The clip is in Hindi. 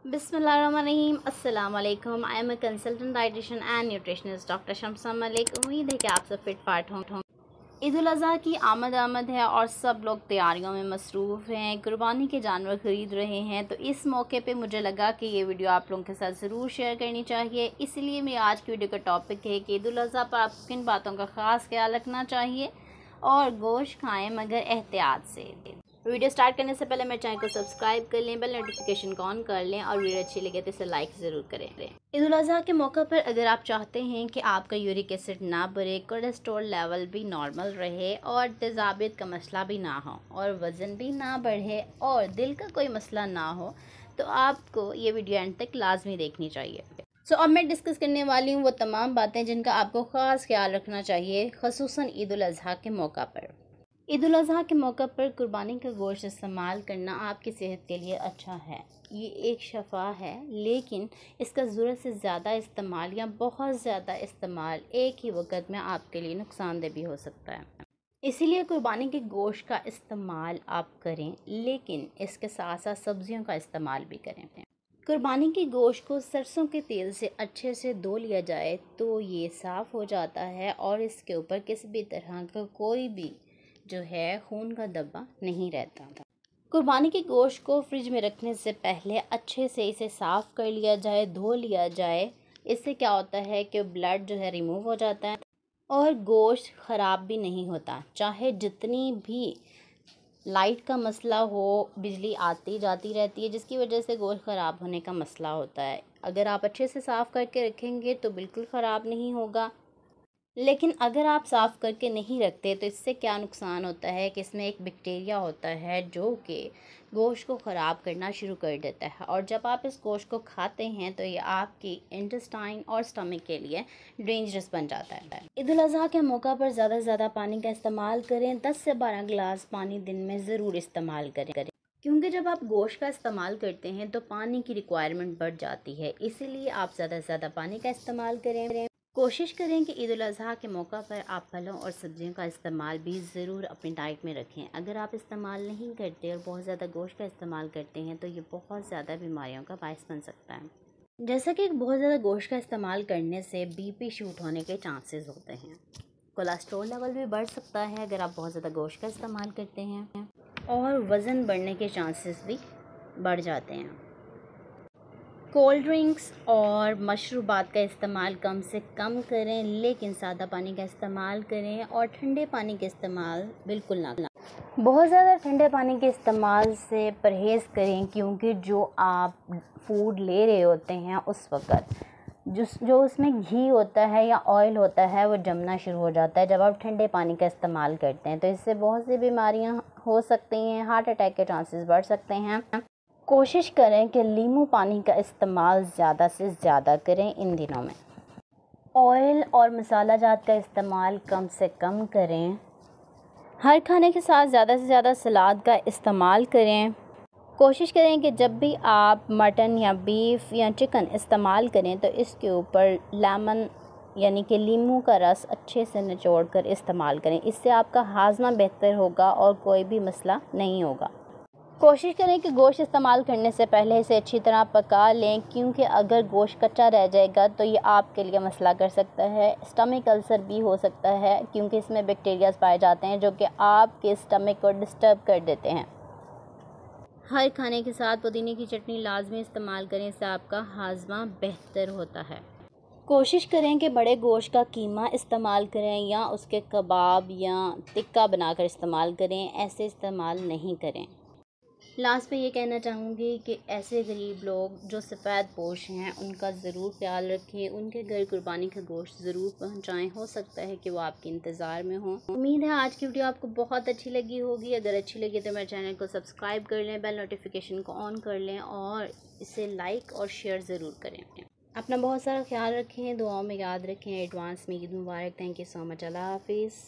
बिस्मिल्लाहिर्रहमानिर्रहीम। अस्सलाम वालेकुम। I am a consultant dietitian and nutritionist doctor Shamsa Malik. उम्मीद है कि आप सब फिट फाट हों। ईद उल अज़हा की आमद है और सब लोग तैयारियों में मसरूफ़ हैं, कुर्बानी के जानवर ख़रीद रहे हैं। तो इस मौके पे मुझे लगा कि ये वीडियो आप लोगों के साथ ज़रूर शेयर करनी चाहिए। इसलिए मेरी आज की वीडियो का टॉपिक है कि ईद उल अज़हा पर आपको किन बातों का ख़ास ख्याल रखना चाहिए और गोश्त खाएँ मगर एहतियात से। वीडियो स्टार्ट करने से पहले मेरे चैनल को सब्सक्राइब कर लें, बेल नोटिफिकेशन को ऑन कर लें और वीडियो अच्छी लगे तो इसे लाइक ज़रूर करें। ईद उल अज़हा के मौके पर अगर आप चाहते हैं कि आपका यूरिक एसिड ना बढ़े, कोलेस्ट्रॉल लेवल भी नॉर्मल रहे और तेज़ाबियत का मसला भी ना हो और वज़न भी ना बढ़े और दिल का कोई मसला ना हो, तो आपको ये वीडियो एंड तक लाजमी देखनी चाहिए। अब मैं डिस्कस करने वाली हूँ वो तमाम बातें जिनका आपको ख़ास ख्याल रखना चाहिए, ख़ुसूसन ईद उल अज़हा के मौका पर। ईद उल अज़हा के मौका पर कुर्बानी का गोश्त इस्तेमाल करना आपकी सेहत के लिए अच्छा है। ये एक शफा है, लेकिन इसका ज़रूरत से ज़्यादा इस्तेमाल या बहुत ज़्यादा इस्तेमाल एक ही वक्त में आपके लिए नुकसानदेह भी हो सकता है। इसीलिए कुर्बानी के गोश्त का इस्तेमाल आप करें, लेकिन इसके साथ साथ सब्ज़ियों का इस्तेमाल भी करें। कुर्बानी के गोश्त को सरसों के तेल से अच्छे से धो लिया जाए तो ये साफ़ हो जाता है और इसके ऊपर किसी भी तरह का कोई भी जो है खून का धब्बा नहीं रहता। कुर्बानी के गोश्त को फ्रिज में रखने से पहले अच्छे से इसे साफ़ कर लिया जाए, धो लिया जाए। इससे क्या होता है कि ब्लड जो है रिमूव हो जाता है और गोश्त ख़राब भी नहीं होता। चाहे जितनी भी लाइट का मसला हो, बिजली आती जाती रहती है जिसकी वजह से गोश्त ख़राब होने का मसला होता है। अगर आप अच्छे से साफ़ करके रखेंगे तो बिल्कुल ख़राब नहीं होगा। लेकिन अगर आप साफ़ करके नहीं रखते तो इससे क्या नुकसान होता है कि इसमें एक बैक्टीरिया होता है जो कि गोश्त को ख़राब करना शुरू कर देता है और जब आप इस गोश्त को खाते हैं तो ये आपकी इंटेस्टाइन और स्टमक के लिए डेंजरस बन जाता है। ईद उल अज़हा के मौका पर ज़्यादा से ज़्यादा पानी का इस्तेमाल करें। 10 से 12 गिलास पानी दिन में ज़रूर इस्तेमाल करें, क्योंकि जब आप गोश्त का इस्तेमाल करते हैं तो पानी की रिक्वायरमेंट बढ़ जाती है। इसीलिए आप ज़्यादा से ज़्यादा पानी का इस्तेमाल करें। कोशिश करें कि ईद उल अज़हा के मौका पर आप फलों और सब्जियों का इस्तेमाल भी ज़रूर अपनी डाइट में रखें। अगर आप इस्तेमाल नहीं करते और बहुत ज़्यादा गोश्त का इस्तेमाल करते हैं तो ये बहुत ज़्यादा बीमारियों का बायस बन सकता है। जैसा कि बहुत ज़्यादा गोश्त का इस्तेमाल करने से बीपी शूट होने के चांसेस होते हैं, कोलेस्ट्रॉल लेवल भी बढ़ सकता है अगर आप बहुत ज़्यादा गोश्त का इस्तेमाल करते हैं और वज़न बढ़ने के चांसेस भी बढ़ जाते हैं। कोल्ड ड्रिंक्स और मशरूबात का इस्तेमाल कम से कम करें, लेकिन सादा पानी का इस्तेमाल करें और ठंडे पानी का इस्तेमाल बिल्कुल ना करें। बहुत ज़्यादा ठंडे पानी के इस्तेमाल से परहेज़ करें, क्योंकि जो आप फूड ले रहे होते हैं उस वक़्त जो उसमें घी होता है या ऑयल होता है वो जमना शुरू हो जाता है जब आप ठंडे पानी का इस्तेमाल करते हैं। तो इससे बहुत सी बीमारियां हो सकती हैं, हार्ट अटैक के चांसेस बढ़ सकते हैं। कोशिश करें कि नींबू पानी का इस्तेमाल ज़्यादा से ज़्यादा करें इन दिनों में। ऑयल और मसाला जात का इस्तेमाल कम से कम करें। हर खाने के साथ ज़्यादा से ज़्यादा सलाद का इस्तेमाल करें। कोशिश करें कि जब भी आप मटन या बीफ या चिकन इस्तेमाल करें तो इसके ऊपर लेमन यानी कि नींबू का रस अच्छे से निचोड़ कर इस्तेमाल करें। इससे आपका हाजमा बेहतर होगा और कोई भी मसला नहीं होगा। कोशिश करें कि गोश्त इस्तेमाल करने से पहले इसे अच्छी तरह पका लें, क्योंकि अगर गोश्त कच्चा रह जाएगा तो ये आपके लिए मसला कर सकता है। स्टमक अल्सर भी हो सकता है, क्योंकि इसमें बैक्टीरियाज पाए जाते हैं जो कि आपके स्टमक को डिस्टर्ब कर देते हैं। हर खाने के साथ पुदीने की चटनी लाजमी इस्तेमाल करें, इससे आपका हाजमा बेहतर होता है। कोशिश करें कि बड़े गोश्त का कीमा इस्तेमाल करें या उसके कबाब या टिक्का बनाकर इस्तेमाल करें, ऐसे इस्तेमाल नहीं करें। लास्ट पे ये कहना चाहूँगी कि ऐसे गरीब लोग जो सफ़ेद पोश हैं उनका ज़रूर ख्याल रखें, उनके घर कुर्बानी का गोश्त ज़रूर पहुँचाएं। हो सकता है कि वो आपके इंतज़ार में हों। उम्मीद है आज की वीडियो आपको बहुत अच्छी लगी होगी। अगर अच्छी लगी तो मेरे चैनल को सब्सक्राइब कर लें, बेल नोटिफिकेशन को ऑन कर लें और इसे लाइक और शेयर ज़रूर करें। अपना बहुत सारा ख्याल रखें, दुआओं में याद रखें। एडवांस में ईद मुबारक। Thank you so much. अल्लाह हाफिज़।